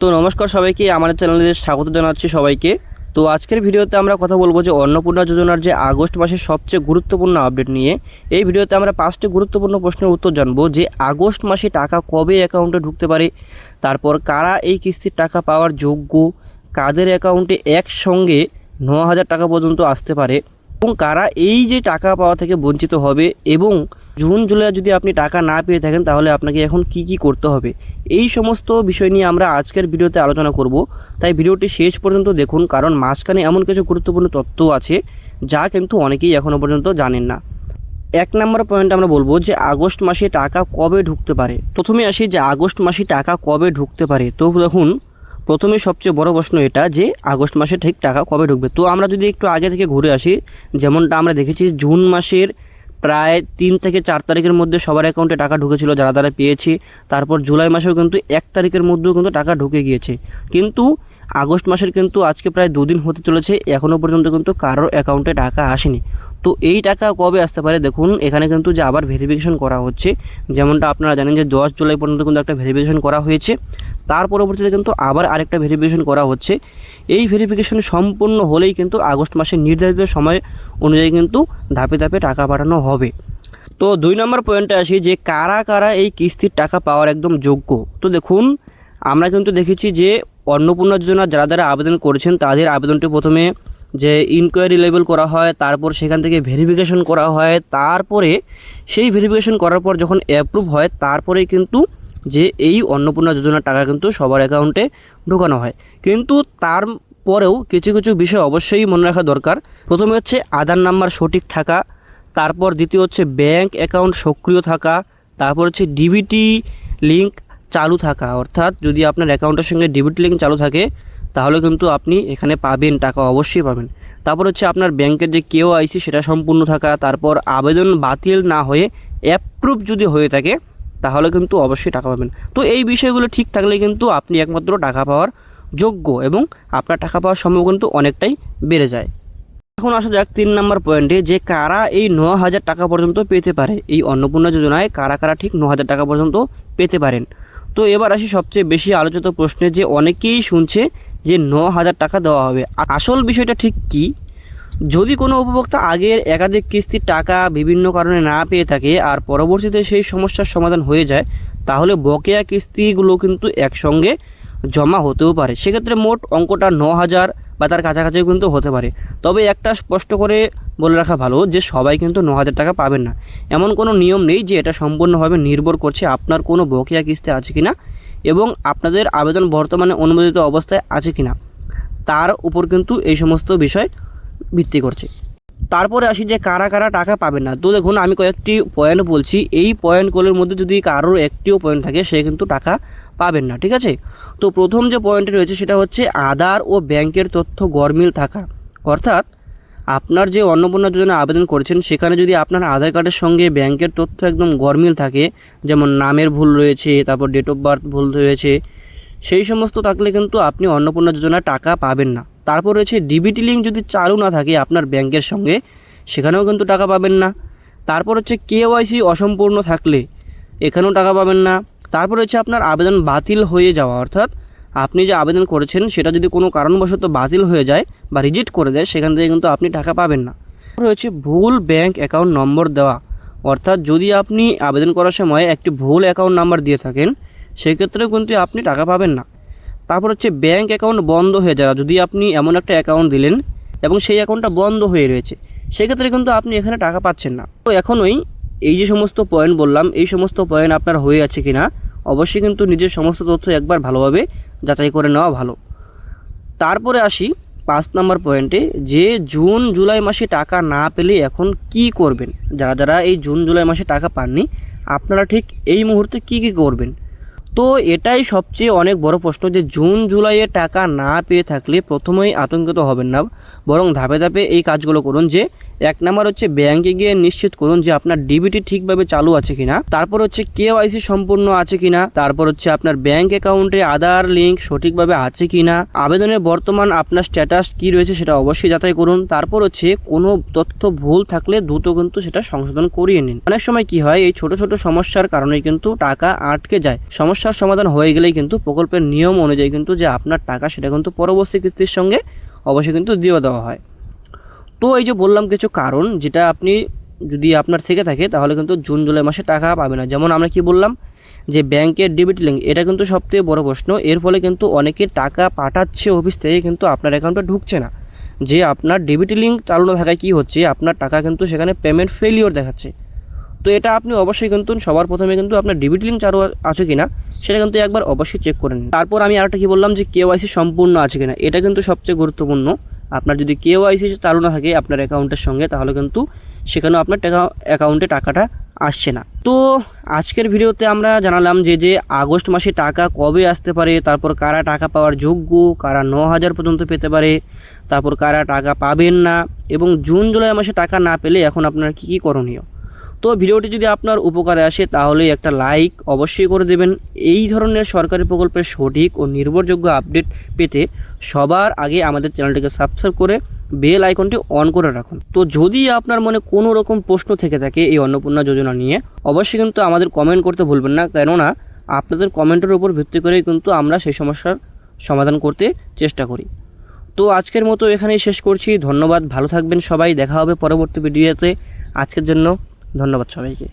তো নমস্কার সবাইকে, আমাদের চ্যানেলে স্বাগত জানাচ্ছি সবাইকে। তো আজকের ভিডিওতে আমরা কথা বলবো যে অন্নপূর্ণা যোজনার যে আগস্ট মাসের সবচেয়ে গুরুত্বপূর্ণ আপডেট নিয়ে। এই ভিডিওতে আমরা 5টি গুরুত্বপূর্ণ প্রশ্নের উত্তর জানবো যে আগস্ট মাসে টাকা কবে অ্যাকাউন্টে ঢুকতে পারে, তারপর কারা এই কিস্তির টাকা পাওয়ার যোগ্য, কাদের অ্যাকাউন্টে একসঙ্গে 9,000 টাকা পর্যন্ত আসতে পারে এবং কারা এই যে টাকা পাওয়া থেকে বঞ্চিত হবে, এবং জুন জুলাই যদি আপনি টাকা না পেয়ে থাকেন তাহলে আপনাকে এখন কি করতে হবে, এই সমস্ত বিষয় নিয়ে আমরা আজকের ভিডিওতে আলোচনা করব। তাই ভিডিওটি শেষ পর্যন্ত দেখুন, কারণ মাঝখানে এমন কিছু গুরুত্বপূর্ণ তথ্য আছে যা কিন্তু অনেকেই এখনও পর্যন্ত জানেন না। 1 নম্বর পয়েন্ট আমরা বলবো যে আগস্ট মাসে টাকা কবে ঢুকতে পারে। প্রথমে আসি যে আগস্ট মাসে টাকা কবে ঢুকতে পারে। তো দেখুন, প্রথমে সবচেয়ে বড় প্রশ্ন এটা যে আগস্ট মাসে ঠিক টাকা কবে ঢুকবে। তো আমরা যদি একটু আগে থেকে ঘুরে আসি, যেমনটা আমরা দেখেছি জুন মাসের প্রায় 3 থেকে 4 তারিখের মধ্যে সবার অ্যাকাউন্টে টাকা ঢুকেছিল যারা পেয়েছি। তারপর জুলাই মাসেও কিন্তু 1 তারিখের মধ্যেও কিন্তু টাকা ঢুকে গিয়েছে, কিন্তু আগস্ট মাসের কিন্তু আজকে প্রায় 2 দিন হতে চলেছে, এখনও পর্যন্ত কিন্তু কারোর অ্যাকাউন্টে টাকা আসেনি। তো এই টাকা কবে আসতে পারে, দেখুন এখানে কিন্তু যে আবার ভেরিফিকেশন করা হচ্ছে, যেমনটা আপনারা জানেন যে 10 জুলাই পর্যন্ত কিন্তু একটা ভেরিফিকেশন করা হয়েছে, তার পরবর্তীতে কিন্তু আবার আরেকটা ভেরিফিকেশন করা হচ্ছে। এই ভেরিফিকেশন সম্পূর্ণ হলেই কিন্তু আগস্ট মাসের নির্ধারিত সময় অনুযায়ী কিন্তু ধাপে ধাপে টাকা পাঠানো হবে। তো 2 নম্বর পয়েন্টে আসি যে কারা কারা এই কিস্তির টাকা পাওয়ার একদম যোগ্য। তো দেখুন, আমরা কিন্তু দেখেছি যে অন্নপূর্ণা যোজনা যারা আবেদন করেছেন তাদের আবেদনটি প্রথমে যে ইনকোয়ারি লেভেল করা হয়, তারপর সেখান থেকে ভেরিফিকেশন করা হয়, তারপরে সেই ভেরিফিকেশন করার পর যখন অ্যাপ্রুভ হয় তারপরেই কিন্তু যে এই অন্নপূর্ণা যোজনার টাকা কিন্তু সবার অ্যাকাউন্টে ঢোকানো হয়। কিন্তু তারপরেও কিছু কিছু বিষয় অবশ্যই মনে রাখা দরকার। প্রথমে হচ্ছে আধার নাম্বার সঠিক থাকা, তারপর দ্বিতীয় হচ্ছে ব্যাংক অ্যাকাউন্ট সক্রিয় থাকা, তারপর হচ্ছে ডিবিটি লিঙ্ক চালু থাকা, অর্থাৎ যদি আপনার অ্যাকাউন্টের সঙ্গে ডিবিটি লিঙ্ক চালু থাকে তাহলে কিন্তু আপনি এখানে পাবেন, টাকা অবশ্যই পাবেন। তারপর হচ্ছে আপনার ব্যাংকের যে KYC সেটা সম্পূর্ণ থাকা, তারপর আবেদন বাতিল না হয়ে অ্যাপ্রুভ যদি হয়ে থাকে তাহলে কিন্তু অবশ্যই টাকা পাবেন। তো এই বিষয়গুলো ঠিক থাকলে কিন্তু আপনি একমাত্র টাকা পাওয়ার যোগ্য এবং আপনার টাকা পাওয়ার সম্ভাবনা কিন্তু অনেকটাই বেড়ে যায়। এখন আসা যাক 3 নম্বর পয়েন্টে যে কারা এই 9,000 টাকা পর্যন্ত পেতে পারে। এই অন্নপূর্ণা যোজনায় কারা কারা ঠিক 9,000 টাকা পর্যন্ত পেতে পারেন। তো এবার আসি সবচেয়ে বেশি আলোচিত প্রশ্নে, যে অনেকেই শুনছে যে 9,000 টাকা দেওয়া হবে। আসল বিষয়টা ঠিক কি? যদি কোনো উপভোক্তা আগের একাধিক কিস্তির টাকা বিভিন্ন কারণে না পেয়ে থাকে আর পরবর্তীতে সেই সমস্যার সমাধান হয়ে যায়, তাহলে বকেয়া কিস্তিগুলো কিন্তু একসঙ্গে জমা হতেও পারে। সেক্ষেত্রে মোট অঙ্কটা 9,000 বা তার কাছাকাছিও কিন্তু হতে পারে। তবে একটা স্পষ্ট করে বলে রাখা ভালো যে সবাই কিন্তু 9,000 টাকা পাবেন না। এমন কোনো নিয়ম নেই, যে এটা সম্পূর্ণভাবে নির্ভর করছে আপনার কোনো বকেয়া কিস্তি আছে কিনা এবং আপনাদের আবেদন বর্তমানে অনুমোদিত অবস্থায় আছে কিনা, তার উপর কিন্তু এই সমস্ত বিষয় ভিত্তি করছে। তারপরে আসি যে কারা কারা টাকা পাবেন না। তো দেখুন, আমি কয়েকটি পয়েন্ট বলছি, এই পয়েন্টগুলোর মধ্যে যদি কারোর একটিও পয়েন্ট থাকে সে কিন্তু টাকা পাবেন না, ঠিক আছে? তো প্রথম যে পয়েন্টটি রয়েছে সেটা হচ্ছে আধার ও ব্যাংকের তথ্য গরমিল থাকা। অর্থাৎ আপনার যে অন্নপূর্ণা যোজনা আবেদন করেছেন সেখানে যদি আপনার আধার কার্ডের সঙ্গে ব্যাংকের তথ্য একদম গরমিল থাকে, যেমন নামের ভুল রয়েছে, তারপর ডেট অফ বার্থ ভুল রয়েছে, সেই সমস্ত থাকলে কিন্তু আপনি অন্নপূর্ণা যোজনার টাকা পাবেন না। তারপর রয়েছে ডিবিটি লিঙ্ক যদি চালু না থাকে আপনার ব্যাংকের সঙ্গে, সেখানেও কিন্তু টাকা পাবেন না। তারপর হচ্ছে KYC অসম্পূর্ণ থাকলে এখানেও টাকা পাবেন না। তারপর হচ্ছে আপনার আবেদন বাতিল হয়ে যাওয়া, অর্থাৎ আপনি যে আবেদন করেছেন সেটা যদি কোনো কারণবশত বাতিল হয়ে যায় বা রিজেক্ট করে দেয়, সেখান থেকে কিন্তু আপনি টাকা পাবেন না। রয়েছে ভুল ব্যাংক অ্যাকাউন্ট নম্বর দেওয়া, অর্থাৎ যদি আপনি আবেদন করার সময় একটি ভুল অ্যাকাউন্ট নাম্বার দিয়ে থাকেন সেক্ষেত্রেও কিন্তু আপনি টাকা পাবেন না। তারপর হচ্ছে ব্যাংক অ্যাকাউন্ট বন্ধ হয়ে যাওয়া, যদি আপনি এমন একটা অ্যাকাউন্ট দিলেন এবং সেই অ্যাকাউন্টটা বন্ধ হয়ে রয়েছে সেক্ষেত্রে কিন্তু আপনি এখানে টাকা পাচ্ছেন না। তো এখনই এই যে সমস্ত পয়েন্ট বললাম, এই সমস্ত পয়েন্ট আপনার হয়ে আছে কিনা অবশ্যই কিন্তু নিজের সমস্ত তথ্য একবার ভালোভাবে যাচাই করে নেওয়া ভালো। তারপরে আসি 5 নম্বর পয়েন্টে, যে জুন জুলাই মাসে টাকা না পেলে এখন কি করবেন। যারা এই জুন জুলাই মাসে টাকা পাননি আপনারা ঠিক এই মুহূর্তে কি করবেন। তো এটাই সবচেয়ে অনেক বড় প্রশ্ন, যে জুন জুলাইয়ে টাকা না পেয়ে থাকলে প্রথমেই আতঙ্কিত হবেন না, বরং ধাপে ধাপে এই কাজগুলো করুন। যে এক নাম্বার হচ্ছে ব্যাংকে গিয়ে নিশ্চিত করুন যে আপনার ডিবিটি ঠিকভাবে চালু আছে কিনা, তারপর হচ্ছে কেওয়াইসি সম্পূর্ণ আছে কিনা, তারপর হচ্ছে আপনার ব্যাংক অ্যাকাউন্টে আধার লিঙ্ক সঠিকভাবে আছে কিনা, আবেদনের বর্তমান আপনার স্ট্যাটাস কি রয়েছে সেটা অবশ্যই যাচাই করুন। তারপর হচ্ছে কোনো তথ্য ভুল থাকলে দ্রুত কিন্তু সেটা সংশোধন করিয়ে নিন। অনেক সময় কি হয়, এই ছোট ছোট সমস্যার কারণে কিন্তু টাকা আটকে যায়। সমস্যার সমাধান হয়ে গেলেই কিন্তু প্রকল্পের নিয়ম অনুযায়ী কিন্তু যে আপনার টাকা সেটা কিন্তু পরবর্তী কিস্তির সঙ্গে অবশ্যই কিন্তু দিয়ে দেওয়া হয়। তো এই যে বললাম কিছু কারণ, যেটা আপনি যদি আপনার থেকে থাকে তাহলে কিন্তু জুন জুলাই মাসে টাকা পাবে না। যেমন আমরা কি বললাম যে ব্যাংকের ডিবিটি লিঙ্ক, এটা কিন্তু সবথেকে বড় প্রশ্ন। এর ফলে কিন্তু অনেকে টাকা পাঠাচ্ছে অফিস থেকে কিন্তু আপনার অ্যাকাউন্টে ঢুকছে না। যে আপনার ডিবিটি লিঙ্ক চালু না থাকায় কী হচ্ছে, আপনার টাকা কিন্তু সেখানে পেমেন্ট ফেলিওর দেখাচ্ছে। তো এটা আপনি অবশ্যই কিন্তু সবার প্রথমে কিন্তু আপনার ডিবিটি লিঙ্ক চালু আছে কিনা সেটা কিন্তু একবার অবশ্যই চেক করে নিন। তারপর আমি আরেকটা কি বললাম যে কেওয়াইসি সম্পূর্ণ আছে কিনা, এটা কিন্তু সবচেয়ে গুরুত্বপূর্ণ। আপনার যদি কেওয়াইসি চালু না থাকে আপনার অ্যাকাউন্টের সঙ্গে, তাহলে কিন্তু সেখানেও আপনার অ্যাকাউন্টে টাকাটা আসছে না। তো আজকের ভিডিওতে আমরা জানালাম যে আগস্ট মাসে টাকা কবে আসতে পারে, তারপর কারা টাকা পাওয়ার যোগ্য, কারা 9,000 পর্যন্ত পেতে পারে, তারপর কারা টাকা পাবেন না, এবং জুন জুলাই মাসে টাকা না পেলে এখন আপনার কী করণীয়। তো ভিডিওটি যদি আপনার উপকারে আসে তাহলে একটা লাইক অবশ্যই করে দেবেন। এই ধরনের সরকারি প্রকল্পের সঠিক ও নির্ভরযোগ্য আপডেট পেতে সবার আগে আমাদের চ্যানেলটিকে সাবস্ক্রাইব করে বেল আইকনটি অন করে রাখুন। তো যদি আপনার মনে কোনো রকম প্রশ্ন থেকে থাকে এই অন্নপূর্ণা যোজনা নিয়ে, অবশ্যই কিন্তু আমাদের কমেন্ট করতে ভুলবেন না, কেননা আপনাদের কমেন্টের উপর ভিত্তি করেই কিন্তু আমরা সেই সমস্যার সমাধান করতে চেষ্টা করি। তো আজকের মতো এখানেই শেষ করছি। ধন্যবাদ, ভালো থাকবেন সবাই, দেখা হবে পরবর্তী ভিডিওতে। আজকের জন্য ধন্যবাদ সবাইকে।